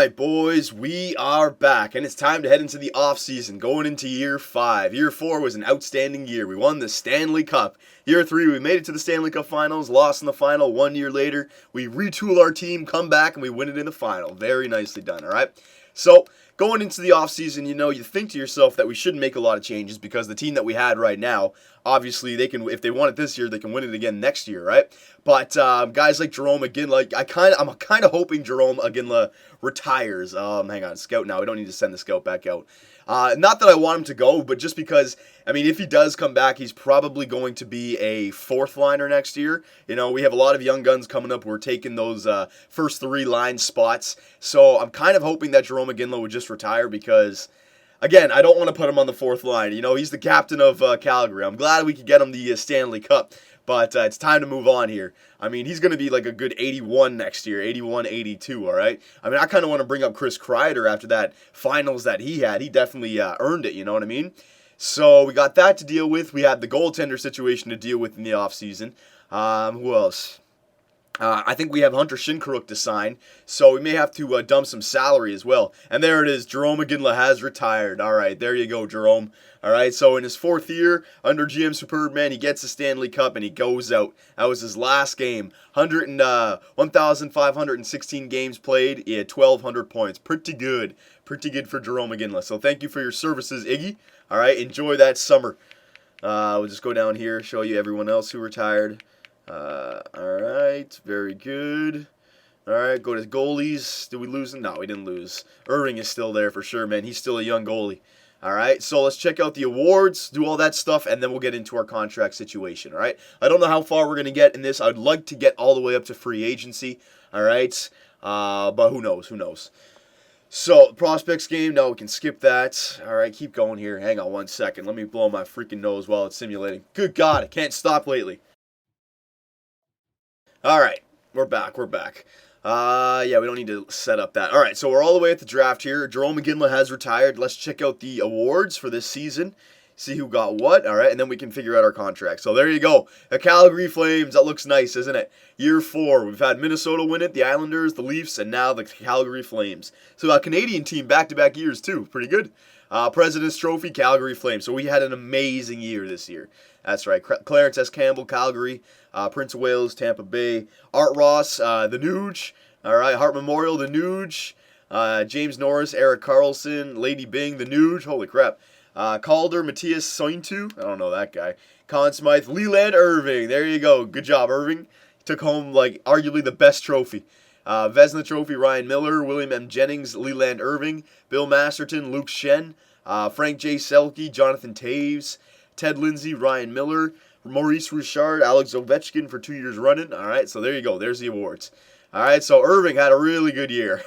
right, boys, we are back, and it's time to head into the off-season, going into Year 5. Year 4 was an outstanding year. We won the Stanley Cup. Year 3, we made it to the Stanley Cup Finals, lost in the final 1 year later. We retool our team, come back, and we win it in the final. Very nicely done, all right? So, going into the offseason, you think to yourself that we shouldn't make a lot of changes because the team that we had right now, obviously, they can, if they won it this year, they can win it again next year, right? But guys like Jerome Iginla, I'm kind of hoping Jerome Iginla retires. Hang on, scout now. We don't need to send the scout back out. Not that I want him to go, but just because, if he does come back, he's probably going to be a fourth liner next year. We have a lot of young guns coming up. We're taking those first 3 line spots. So I'm kind of hoping that Jerome Iginla would just retire because, again, I don't want to put him on the fourth line. He's the captain of Calgary. I'm glad we could get him the Stanley Cup, but it's time to move on here. He's going to be like a good 81 next year, 81, 82, all right? I kind of want to bring up Chris Kreider after that finals that he had. He definitely earned it, you know what I mean? So we got that to deal with. We had the goaltender situation to deal with in the offseason. Who else? I think we have Hunter Shinkaruk to sign, so we may have to dump some salary as well. And there it is. Jerome Iginla has retired. All right, there you go, Jerome. All right, so in his 4th year under GM Superbman, he gets the Stanley Cup and he goes out. That was his last game. 1,516 games played. He had 1,200 points. Pretty good. Pretty good for Jerome Iginla. So thank you for your services, Iggy. All right, enjoy that summer. We'll just go down here, show you everyone else who retired. Alright, very good. Alright, go to goalies. Did we lose him? No, we didn't lose. Irving is still there for sure, man. He's still a young goalie. Alright, so let's check out the awards, do all that stuff, and then we'll get into our contract situation, alright? I don't know how far we're going to get in this. I'd like to get all the way up to free agency, alright? But who knows. So, prospects game, no, we can skip that. Alright, keep going here. Hang on 1 second. Let me blow my freaking nose while it's simulating. Good God, I can't stop lately. Alright, we're back. Yeah, we don't need to set up that. Alright, so we're all the way at the draft here. Jerome Iginla has retired. Let's check out the awards for this season. See who got what. Alright, and then we can figure out our contract. So there you go. The Calgary Flames. That looks nice, isn't it? Year 4. We've had Minnesota win it, the Islanders, the Leafs, and now the Calgary Flames. So a Canadian team back-to-back years, too. Pretty good. President's Trophy, Calgary Flames. So we had an amazing year this year. That's right. Clarence S. Campbell, Calgary. Prince of Wales, Tampa Bay. Art Ross, the Nuge. All right. Hart Memorial, the Nuge. James Norris, Eric Carlson. Lady Bing, the Nuge. Holy crap. Calder, Matthias Sointu. I don't know that guy. Conn Smythe, Leland Irving. There you go. Good job, Irving. He took home, arguably the best trophy. Vezina Trophy, Ryan Miller. William M. Jennings, Leland Irving. Bill Masterton, Luke Shen. Frank J. Selke, Jonathan Taves. Ted Lindsay, Ryan Miller. Maurice Richard, Alex Ovechkin for 2 years running. All right, so there you go. There's the awards. All right, so Irving had a really good year.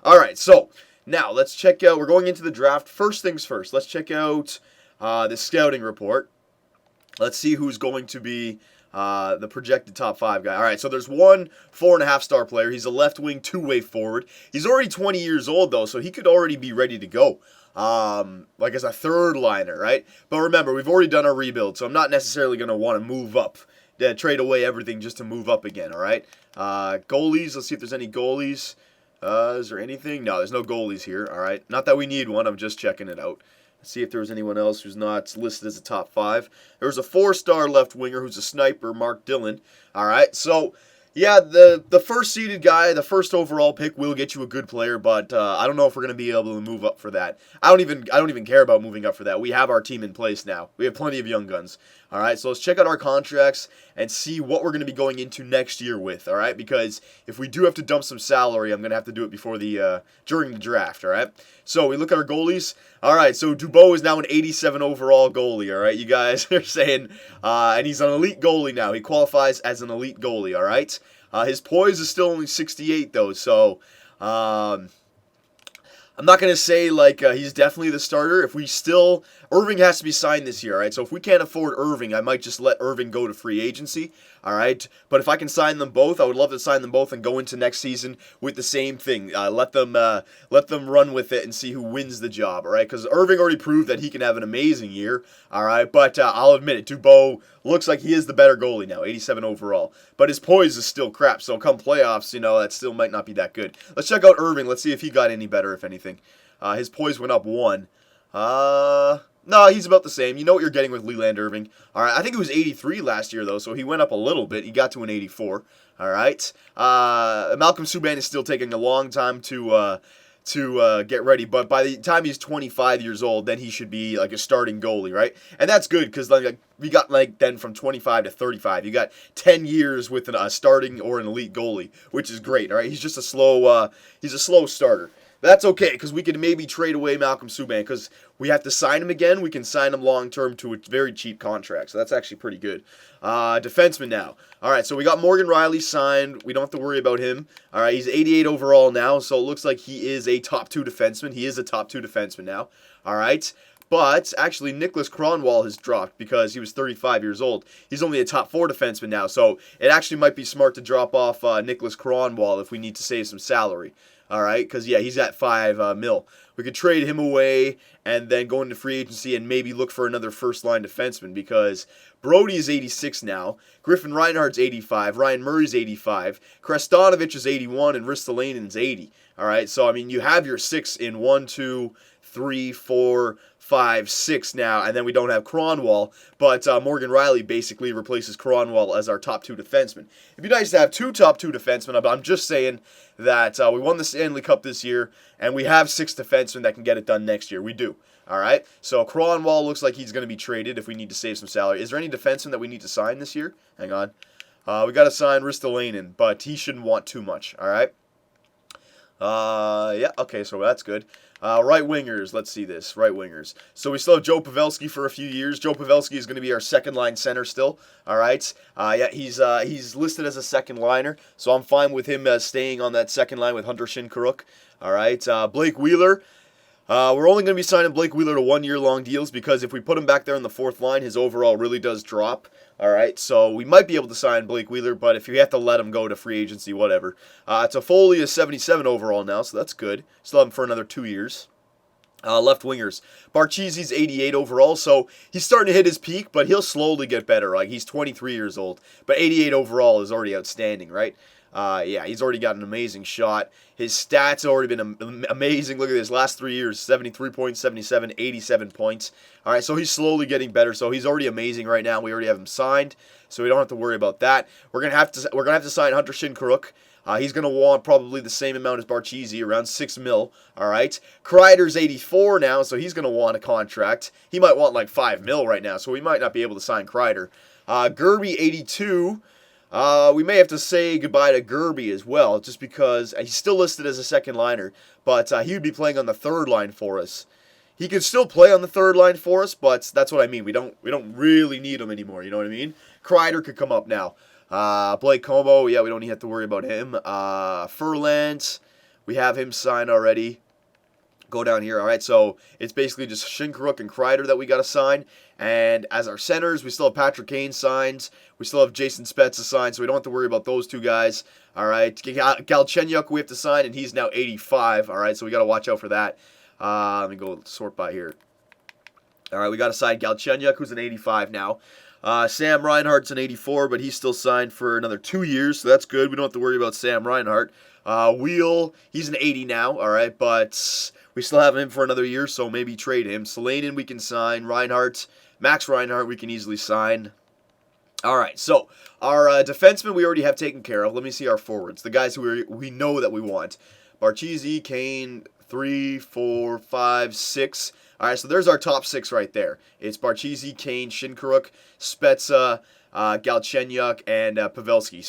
All right, so now let's check out. We're going into the draft. First things first. Let's check out the scouting report. Let's see who's going to be the projected top 5 guy. All right, so there's one 4.5-star player. He's a left-wing, 2-way forward. He's already 20 years old, though, so he could already be ready to go. As a third liner, right? But remember, we've already done our rebuild, so I'm not necessarily going to want to move up, trade away everything just to move up again, all right? Goalies, let's see if there's any goalies. Is there anything? No, there's no goalies here, all right? Not that we need one, I'm just checking it out. Let's see if there was anyone else who's not listed as a top 5. There's a 4-star left winger who's a sniper, Mark Dillon, all right? So, yeah, the first-seeded guy, the first overall pick will get you a good player, but I don't know if we're going to be able to move up for that. I don't even care about moving up for that. We have our team in place now. We have plenty of young guns. All right, so let's check out our contracts and see what we're going to be going into next year with, all right? Because if we do have to dump some salary, I'm going to have to do it before during the draft, all right? So we look at our goalies. All right, so Dubois is now an 87 overall goalie, all right? You guys are saying, and he's an elite goalie now. He qualifies as an elite goalie, all right? His poise is still only 68, though, so I'm not going to say like he's definitely the starter. If we still, Irving has to be signed this year, all right? So if we can't afford Irving, I might just let Irving go to free agency, all right? But if I can sign them both, I would love to sign them both and go into next season with the same thing. Let them run with it and see who wins the job, all right? Because Irving already proved that he can have an amazing year, all right? But I'll admit it, Dubois looks like he is the better goalie now, 87 overall. But his poise is still crap, so come playoffs, that still might not be that good. Let's check out Irving. Let's see if he got any better, if anything. His poise went up 1. No, he's about the same. You know what you're getting with Leland Irving. All right, I think it was 83 last year, though, so he went up a little bit. He got to an 84. All right. Malcolm Subban is still taking a long time to get ready, but by the time he's 25 years old, then he should be like a starting goalie, right? And that's good because like we got like then from 25 to 35, you got 10 years with a starting or an elite goalie, which is great. All right, he's a slow starter. That's okay, because we can maybe trade away Malcolm Subban, because we have to sign him again. We can sign him long-term to a very cheap contract, so that's actually pretty good. Defenseman now. All right, so we got Morgan Rielly signed. We don't have to worry about him. All right, he's 88 overall now, so it looks like he is a top 2 defenseman. He is a top 2 defenseman now. All right, but actually Nicholas Kronwall has dropped because he was 35 years old. He's only a top 4 defenseman now, so it actually might be smart to drop off Nicholas Kronwall if we need to save some salary. All right, because, yeah, he's at 5 mil. We could trade him away and then go into free agency and maybe look for another first-line defenseman because Brody is 86 now, Griffin Reinhardt's 85, Ryan Murray's 85, Krestanovich is 81, and Ristolanen's 80. All right, so, I mean, you have your 6 in 1, 2, 3, 4, 5, 6 now, and then we don't have Kronwall, but Morgan Rielly basically replaces Kronwall as our top 2 defenseman. It'd be nice to have 2 top 2 defensemen, but I'm just saying that we won the Stanley Cup this year, and we have 6 defensemen that can get it done next year. We do. All right? So Kronwall looks like he's going to be traded if we need to save some salary. Is there any defenseman that we need to sign this year? Hang on. We got to sign Ristolainen, but he shouldn't want too much. All right? Yeah, okay, so that's good. Right wingers, let's see this. Right wingers. So we still have Joe Pavelski for a few years. Joe Pavelski is going to be our second line center still. All right. Yeah, he's listed as a second liner, so I'm fine with him staying on that second line with Hunter Shinkaruk. All right. Blake Wheeler. We're only going to be signing Blake Wheeler to 1-year-long deals because if we put him back there on the 4th line, his overall really does drop. All right, so we might be able to sign Blake Wheeler, but if you have to let him go to free agency, whatever. Toffoli is 77 overall now, so that's good. Still have him for another 2 years. Left wingers. Barcheesi's 88 overall, so he's starting to hit his peak, but he'll slowly get better. Like, he's 23 years old, but 88 overall is already outstanding, right? Yeah, he's already got an amazing shot. His stats have already been amazing. Look at this, last 3 years, 73 points, 77, 87 points. All right, so he's slowly getting better. So he's already amazing right now. We already have him signed, so we don't have to worry about that. We're gonna have to sign Hunter Shinkaruk. He's going to want probably the same amount as Barcheesi, around 6 mil, all right? Kreider's 84 now, so he's going to want a contract. He might want like 5 mil right now, so we might not be able to sign Kreider. Gerby, 82. We may have to say goodbye to Gerby as well, just because he's still listed as a second liner, but he would be playing on the 3rd line for us. He could still play on the 3rd line for us, but that's what I mean. We don't really need him anymore, you know what I mean? Kreider could come up now. Blake Como, yeah, we don't have to worry about him. Furland, we have him signed already. Go down here, all right? So it's basically just Shinkaruk and Kreider that we got to sign. And as our centers, we still have Patrick Kane signed. We still have Jason Spezza signed, so we don't have to worry about those 2 guys. All right, Galchenyuk we have to sign, and he's now 85. All right, so we got to watch out for that. Let me go sort by here. All right, we got to sign Galchenyuk, who's an 85 now. Sam Reinhardt's an 84, but he's still signed for another 2 years, so that's good. We don't have to worry about Sam Reinhardt. Wheel, he's an 80 now, all right, but we still have him for another year, so maybe trade him. Solanin we can sign. Reinhardt, Max Reinhardt we can easily sign. All right, so our defensemen we already have taken care of. Let me see our forwards, the guys who we know that we want. Barcheesi, Kane, 3, 4, 5, 6. All right, so there's our top 6 right there. It's Barcheesi, Kane, Shinkaruk, Spezza, Galchenyuk, and Pavelski.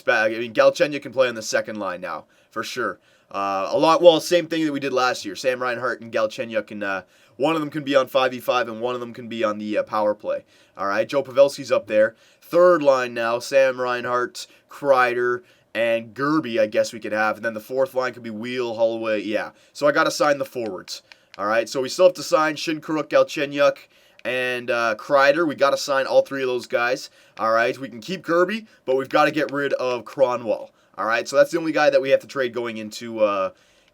Galchenyuk can play on the 2nd line now, for sure. Same thing that we did last year. Sam Reinhart and Galchenyuk, and one of them can be on 5v5, and one of them can be on the power play. All right, Joe Pavelski's up there. 3rd line now, Sam Reinhart, Kreider, and Gerby, I guess we could have. And then the fourth line could be Wheel, Holloway. Yeah. So I got to sign the forwards. All right. So we still have to sign Shinkaruk, Galchenyuk, and Kreider. We got to sign all three of those guys. All right. We can keep Gerby, but we've got to get rid of Kronwall. All right. So that's the only guy that we have to trade going into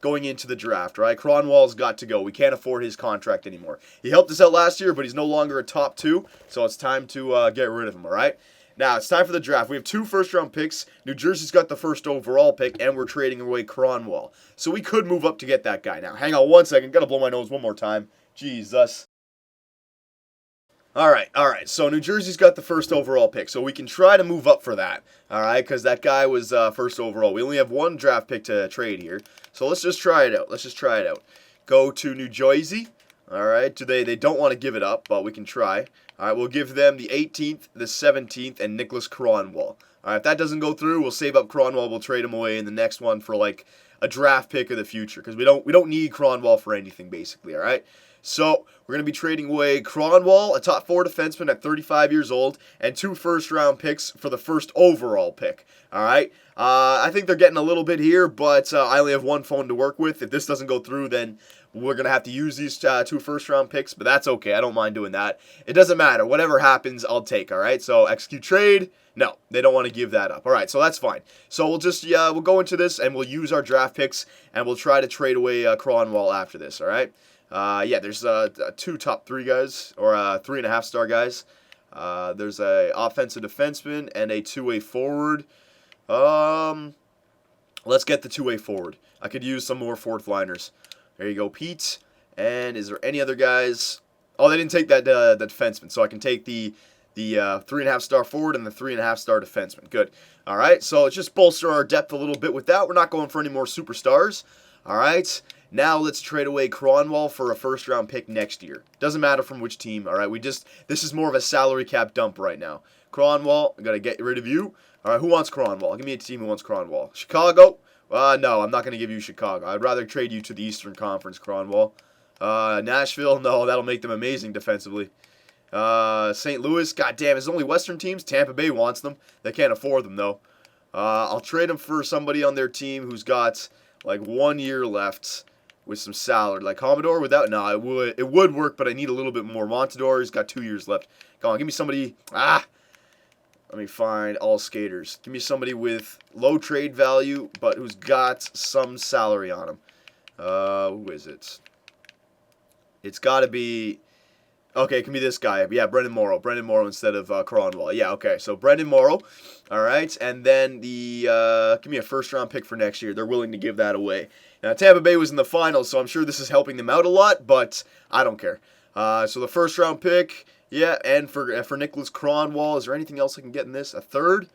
the draft, right? Kronwall's got to go. We can't afford his contract anymore. He helped us out last year, but he's no longer a top 2, so it's time to get rid of him, all right? Now, it's time for the draft. We have 2 first-round picks. New Jersey's got the first overall pick, and we're trading away Kronwall. So we could move up to get that guy. Now, hang on one second. Got to blow my nose one more time. Jesus. All right. So New Jersey's got the first overall pick, so we can try to move up for that, all right, because that guy was first overall. We only have 1 draft pick to trade here, so let's just try it out. Go to New Jersey, all right. They don't want to give it up, but we can try. All right, we'll give them the 18th, the 17th, and Nicholas Kronwall. All right, if that doesn't go through, we'll save up Kronwall. We'll trade him away in the next one for like a draft pick of the future, because we don't need Kronwall for anything basically. All right. So we're going to be trading away Kronwall, a top 4 defenseman at 35 years old, and 2 first-round picks for the first overall pick. All right? I think they're getting a little bit here, but I only have 1 phone to work with. If this doesn't go through, then we're going to have to use these 2 first-round picks, but that's okay. I don't mind doing that. It doesn't matter. Whatever happens, I'll take, all right? So execute trade. No, they don't want to give that up. All right, so that's fine. So we'll just, we'll go into this, and we'll use our draft picks, and we'll try to trade away Kronwall after this, all right? There's 2 top 3 guys, or 3.5-star guys. There's a offensive defenseman and a 2-way forward. Let's get the 2-way forward. I could use some more fourth liners. There you go, Pete. And is there any other guys? Oh, they didn't take that the defenseman, so I can take the 3.5-star forward and the 3.5-star defenseman. Good. All right, so let's just bolster our depth a little bit with that. We're not going for any more superstars. All right. Now let's trade away Kronwall for a first-round pick next year. Doesn't matter from which team, all right? This is more of a salary cap dump right now. Kronwall, I got to get rid of you. All right, who wants Kronwall? Give me a team who wants Kronwall. Chicago? No, I'm not going to give you Chicago. I'd rather trade you to the Eastern Conference, Kronwall. Nashville? No, that'll make them amazing defensively. St. Louis? God damn, it's only Western teams? Tampa Bay wants them. They can't afford them, though. I'll trade them for somebody on their team who's got, like, 1 year left with some salary. Like Commodore without, no, it would work, but I need a little bit more. Montador, he's got 2 years left. Come on, give me somebody, let me find all skaters. Give me somebody with low trade value, but who's got some salary on him. Who is it? It's got to be, okay, it can be this guy. Yeah, Brendan Morrow. Brendan Morrow instead of Kronwall. Yeah, okay, so Brendan Morrow. All right, and then give me a first-round pick for next year. They're willing to give that away. Now, Tampa Bay was in the finals, so I'm sure this is helping them out a lot, but I don't care. So the first-round pick, yeah, and for Nicholas Kronwall, is there anything else I can get in this? A third?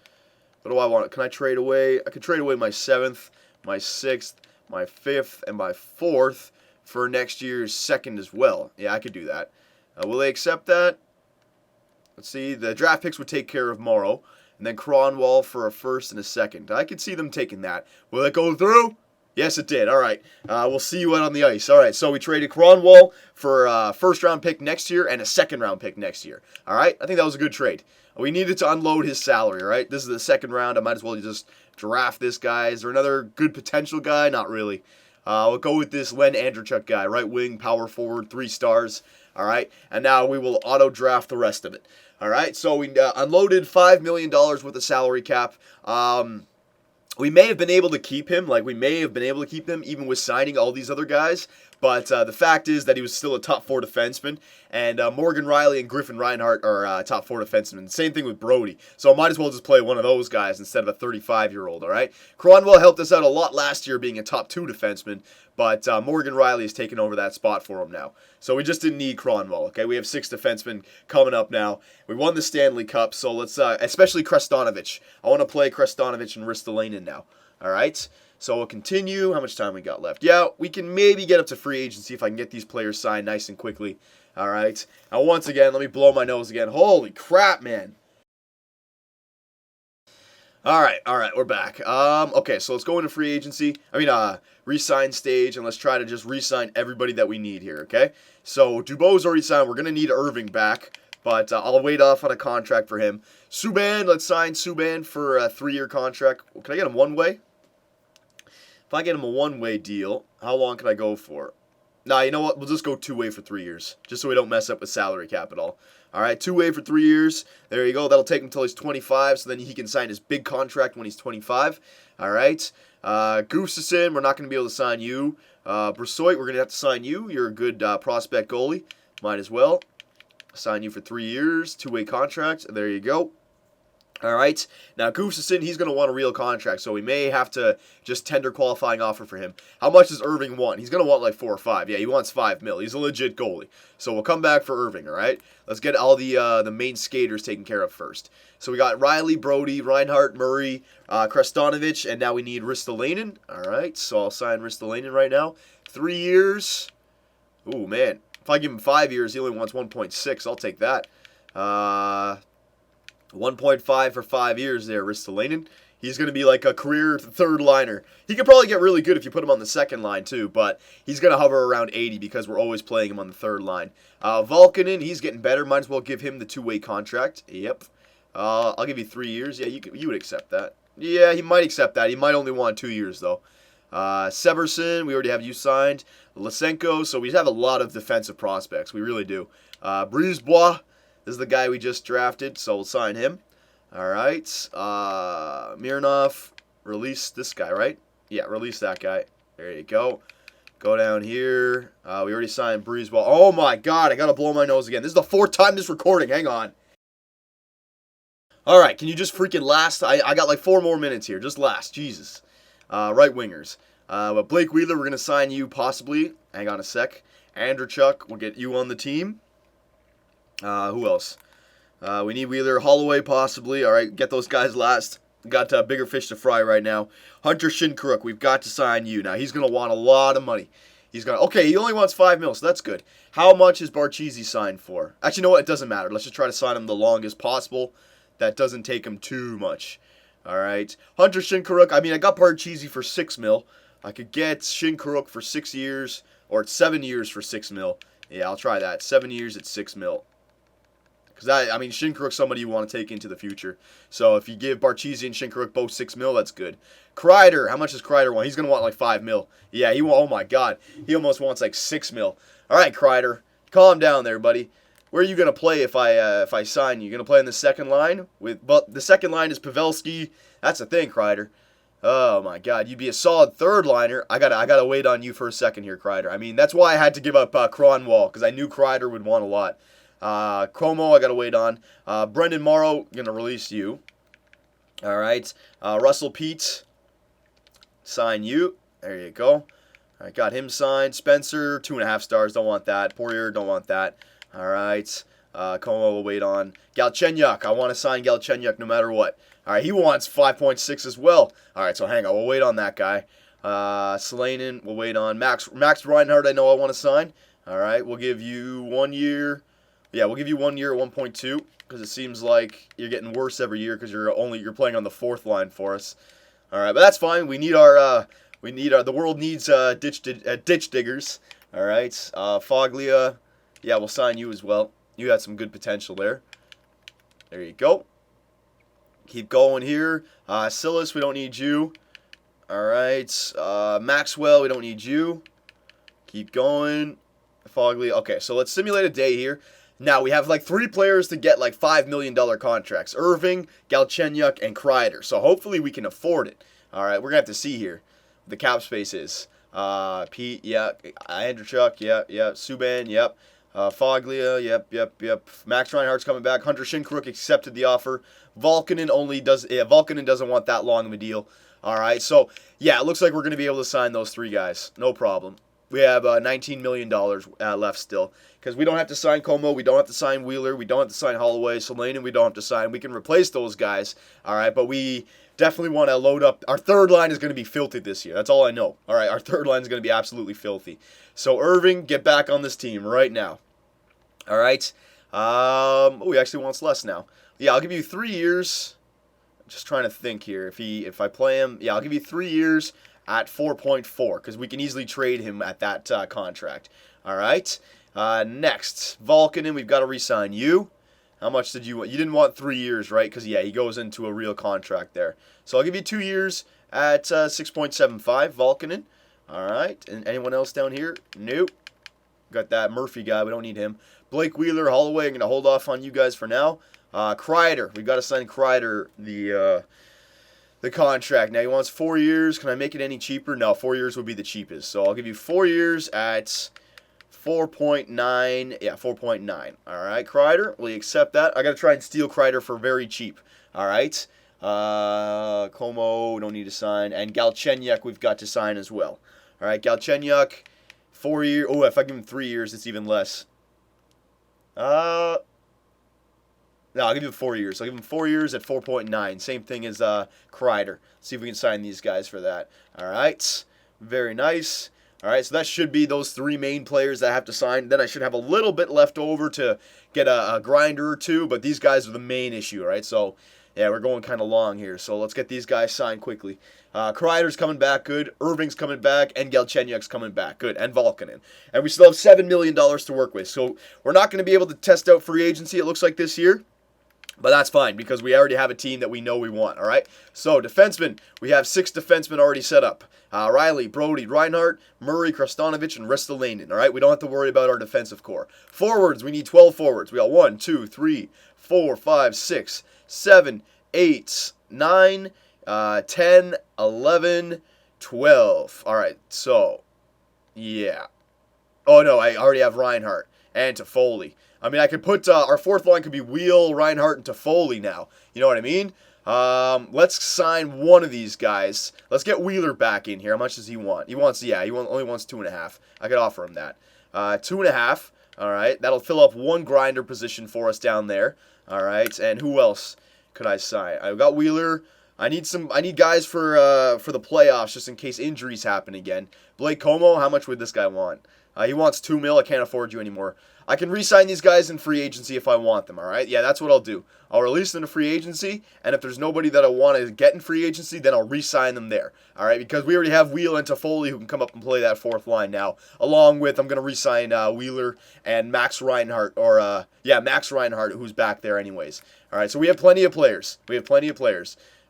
What do I want? Can I trade away? I could trade away my 7th, my 6th, my 5th, and my 4th for next year's 2nd as well. Yeah, I could do that. Will they accept that? Let's see. The draft picks would take care of Morrow, and then Kronwall for a 1st and a 2nd. I could see them taking that. Will it go through? Yes, it did. All right. We'll see you out on the ice. All right, so we traded Kronwall for a first-round pick next year and a second-round pick next year. All right? I think that was a good trade. We needed to unload his salary, all right? This is the 2nd round. I might as well just draft this guy. Is there another good potential guy? Not really. We'll go with this Len Andrechuk guy, right wing, power forward, 3 stars. All right? And now we will auto-draft the rest of it. All right? So we unloaded $5 million worth of salary cap. We may have been able to keep him, even with signing all these other guys. But the fact is that he was still a top 4 defenseman. And Morgan Riley and Griffin Reinhart are top 4 defensemen. Same thing with Brody. So I might as well just play one of those guys instead of a 35-year-old, all right? Kronwall helped us out a lot last year being a top 2 defenseman. But Morgan Riley has taken over that spot for him now. So we just didn't need Kronwall, okay? We have 6 defensemen coming up now. We won the Stanley Cup, so let's, especially Krestanovich. I want to play Krestanovich and Ristolainen now, all right? So we'll continue. How much time we got left? Yeah, we can maybe get up to free agency if I can get these players signed nice and quickly, all right? Now, once again, let me blow my nose again. Holy crap, man. All right, we're back. Okay, so let's go into free agency. Re-sign stage, and let's try to just re-sign everybody that we need here, okay? So Dubois already signed. We're going to need Irving back, But I'll wait off on a contract for him. Subban, let's sign Subban for a 3-year contract. Can I get him one-way? If I get him a one-way deal, how long can I go for? Nah, you know what? We'll just go 2-way for 3 years, just so we don't mess up with salary cap at all. All right, 2-way for 3 years. There you go. That'll take him until he's 25, so then he can sign his big contract when he's 25. All right. Gustafsson, we're not going to be able to sign you. Brassoi, we're going to have to sign you. You're a good prospect goalie. Might as well. Sign you for 3 years, 2-way contract. There you go. All right. Now, Gustafsson, he's going to want a real contract, so we may have to just tender qualifying offer for him. How much does Irving want? He's going to want like 4 or 5. Yeah, he wants 5 mil. He's a legit goalie. So we'll come back for Irving, all right? Let's get all the main skaters taken care of first. So we got Riley, Brody, Reinhart, Murray, Krestanovich, and now we need Ristolainen. All right, so I'll sign Ristolainen right now. 3 years. Ooh, man. If I give him 5 years, he only wants 1.6. I'll take that. 1.5 for 5 years there, Ristolainen. He's going to be like a career third liner. He could probably get really good if you put him on the second line too, but he's going to hover around 80 because we're always playing him on the third line. Valkonen, he's getting better. Might as well give him the 2-way contract. Yep. I'll give you 3 years. Yeah, you would accept that. Yeah, he might accept that. He might only want 2 years though. Severson, we already have you signed. Lysenko, so we have a lot of defensive prospects. We really do. Brisebois. This is the guy we just drafted, so we'll sign him. All right. Mironov, release this guy, right? Yeah, release that guy. There you go. Go down here. We already signed Brisebois. Oh, my God. I got to blow my nose again. This is the 4th time this recording. Hang on. All right. Can you just freaking last? I got like 4 more minutes here. Just last. Jesus. Right wingers. But Blake Wheeler, we're going to sign you possibly. Hang on a sec. Andrechuk, we'll get you on the team. Who else? We need Wheeler. Holloway, possibly. All right, get those guys last. Got bigger fish to fry right now. Hunter Shinkaruk, we've got to sign you. Now, he's going to want a lot of money. Okay, he only wants 5 mil, so that's good. How much is Barchesi signed for? Actually, you know what? It doesn't matter. Let's just try to sign him the longest possible. That doesn't take him too much. All right. Hunter Shinkaruk, I got Barchesi for 6 mil. I could get Shinkaruk for 6 years, or 7 years for 6 mil. Yeah, I'll try that. 7 years at 6 mil. Because, Shinkaruk's somebody you want to take into the future. So if you give Barchesi and Shinkaruk both 6 mil, that's good. Kreider, how much does Kreider want? He's going to want like 5 mil. Yeah, oh my God. He almost wants like 6 mil. All right, Kreider, calm down there, buddy. Where are you going to play if I sign you? You going to play in the second line? But the second line is Pavelski. That's the thing, Kreider. Oh my God, you'd be a solid third liner. I gotta wait on you for a second here, Kreider. That's why I had to give up Kronwall, because I knew Kreider would want a lot. Como, I got to wait on. Brendan Morrow, going to release you. All right. Russell Pete, sign you. There you go. I got him signed. Spencer, 2.5 stars. Don't want that. Poirier, don't want that. All right. Como, we'll wait on. Galchenyuk, I want to sign Galchenyuk no matter what. All right, he wants 5.6 as well. All right, so hang on. We'll wait on that guy. Slainen, we'll wait on. Max Reinhardt, I know I want to sign. All right, we'll give you 1 year. Yeah, we'll give you 1 year at 1.2 because it seems like you're getting worse every year because you're playing on the 4th line for us. All right, but that's fine. We need the world needs ditch diggers. All right, Foglia, yeah, we'll sign you as well. You had some good potential there. There you go. Keep going here. Silas, we don't need you. All right, Maxwell, we don't need you. Keep going. Foglia. Okay, so let's simulate a day here. Now, we have like 3 players to get like $5 million contracts. Irving, Galchenyuk, and Kreider. So hopefully we can afford it. All right, we're going to have to see here what the cap space is. Pete, yeah. Andrechuk, yeah. Subban, yep. Foglia, yep. Max Reinhardt's coming back. Hunter Shinkaruk accepted the offer. Vulcanen doesn't want that long of a deal. All right, so yeah, it looks like we're going to be able to sign those 3 guys. No problem. We have $19 million left still. Because we don't have to sign Como, we don't have to sign Wheeler, we don't have to sign Holloway, Salainen we don't have to sign. We can replace those guys, all right? But we definitely want to load up. Our third line is going to be filthy this year. That's all I know. All right, our third line is going to be absolutely filthy. So Irving, get back on this team right now. All right. He actually wants less now. Yeah, I'll give you 3 years. I'm just trying to think here. If I play him, yeah, I'll give you 3 years at 4.4 because we can easily trade him at that contract. All right. Next, Vulcanen, we've got to re-sign you. How much did you want? You didn't want 3 years, right? Because, yeah, he goes into a real contract there. So I'll give you 2 years at 6.75, Volkanen. All right. And anyone else down here? Nope. Got that Murphy guy. We don't need him. Blake Wheeler, Holloway. I'm going to hold off on you guys for now. Kreider. We've got to sign Kreider the contract. Now, he wants 4 years. Can I make it any cheaper? No, 4 years would be the cheapest. So I'll give you 4 years at 4.9. Yeah, 4.9. All right, Kreider. Will you accept that? I got to try and steal Kreider for very cheap. All right. Como, don't need to sign. And Galchenyuk, we've got to sign as well. All right, Galchenyuk, 4 years. Oh, if I give him 3 years, it's even less. No, I'll give him 4 years. I'll give him 4 years at 4.9. Same thing as Kreider. See if we can sign these guys for that. All right, very nice. All right, so that should be those 3 main players that I have to sign. Then I should have a little bit left over to get a grinder or two, but these guys are the main issue, all right? So, yeah, we're going kind of long here, so let's get these guys signed quickly. Kreider's coming back, good. Irving's coming back, and Galchenyuk's coming back, good. And Volkanen. And we still have $7 million to work with, so we're not going to be able to test out free agency, it looks like, this year. But that's fine, because we already have a team that we know we want, all right? So, defensemen, we have 6 defensemen already set up. Riley, Brody, Reinhardt, Murray, Krastanovic, and Ristolainen, all right? We don't have to worry about our defensive core. Forwards, we need 12 forwards. We got 1, 2, 3, 4, 5, 6, 7, 8, 9, 10, 11, 12. All right, so, yeah. Oh, no, I already have Reinhardt and Toffoli. I mean, I could put, our fourth line could be Wheel, Reinhardt, and Toffoli now. You know what I mean? Let's sign one of these guys. Let's get Wheeler back in here. How much does he want? He wants, yeah, only wants 2.5. I could offer him that. 2.5. All right, that'll fill up 1 grinder position for us down there. All right, and who else could I sign? I've got Wheeler. I need guys for the playoffs just in case injuries happen again. Blake Como, how much would this guy want? He wants 2 mil. I can't afford you anymore. I can re-sign these guys in free agency if I want them, all right? Yeah, that's what I'll do. I'll release them to free agency, and if there's nobody that I want to get in free agency, then I'll re-sign them there, all right? Because we already have Wheel and Toffoli who can come up and play that fourth line now, along with I'm going to re-sign Wheeler and Max Reinhardt, Max Reinhardt, who's back there anyways. All right, so we have plenty of players.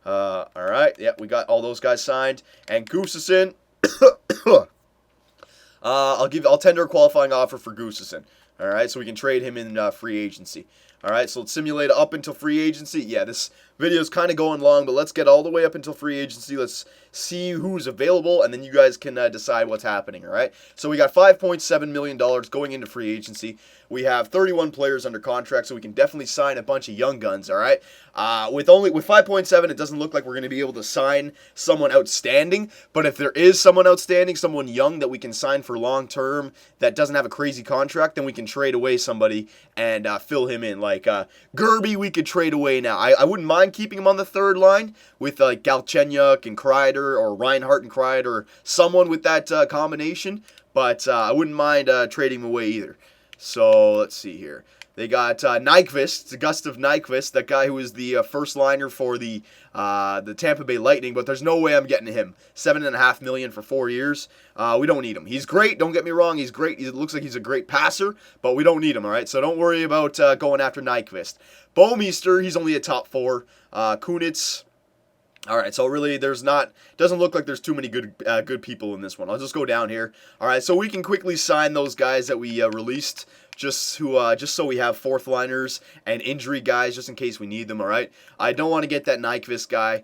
All right, yeah, we got all those guys signed. And Gustafsson, I'll tender a qualifying offer for Gustafsson. All right, so we can trade him in free agency. All right, so let's simulate up until free agency. Yeah, this video is kind of going long, but let's get all the way up until free agency. Let's see who's available, and then you guys can decide what's happening, all right? So we got $5.7 million going into free agency. We have 31 players under contract, so we can definitely sign a bunch of young guns, all right? With 5.7, it doesn't look like we're going to be able to sign someone outstanding, but if there is someone outstanding, someone young that we can sign for long term that doesn't have a crazy contract, then we can trade away somebody and fill him in. Like Gerby, we could trade away now. I wouldn't mind keeping him on the third line with like Galchenyuk and Kreider or Reinhardt and Kreider or someone with that combination, but I wouldn't mind trading him away either. So let's see here. They got Nyquist, Gustav Nyquist, that guy who was the first liner for the Tampa Bay Lightning, but there's no way I'm getting him. $7.5 million for 4 years. We don't need him. He's great. Don't get me wrong. He's great. It looks like he's a great passer, but we don't need him. All right. So don't worry about going after Nyquist. Bouwmeester, he's only a top 4. Kunitz. All right, so really, doesn't look like there's too many good people in this one. I'll just go down here. All right, so we can quickly sign those guys that we released, just so we have fourth liners and injury guys, just in case we need them. All right, I don't want to get that Nyquist guy.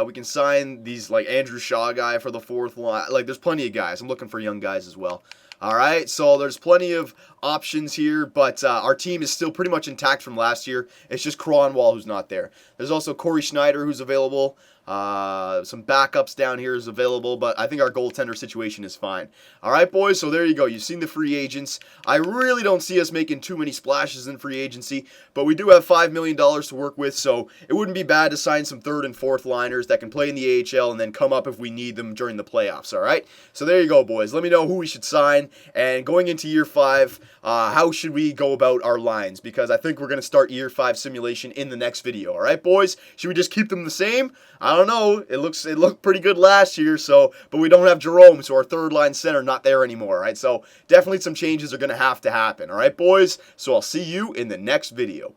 We can sign these like Andrew Shaw guy for the fourth line. Like, there's plenty of guys. I'm looking for young guys as well. All right, so there's plenty of options here, but our team is still pretty much intact from last year. It's just Cronwall who's not there. There's also Corey Schneider who's available. Some backups down here is available, but I think our goaltender situation is fine. All right, boys, so there you go. You've seen the free agents. I really don't see us making too many splashes in free agency, but we do have $5 million to work with, so it wouldn't be bad to sign some third and fourth liners that can play in the AHL and then come up if we need them during the playoffs, all right? So there you go, boys. Let me know who we should sign, and going into year 5, how should we go about our lines? Because I think we're going to start year 5 simulation in the next video, all right, boys? Should we just keep them the same? I don't know. It looked pretty good last year, but we don't have Jerome, so our third line center not there anymore, right? So definitely some changes are going to have to happen, all right, boys? So I'll see you in the next video.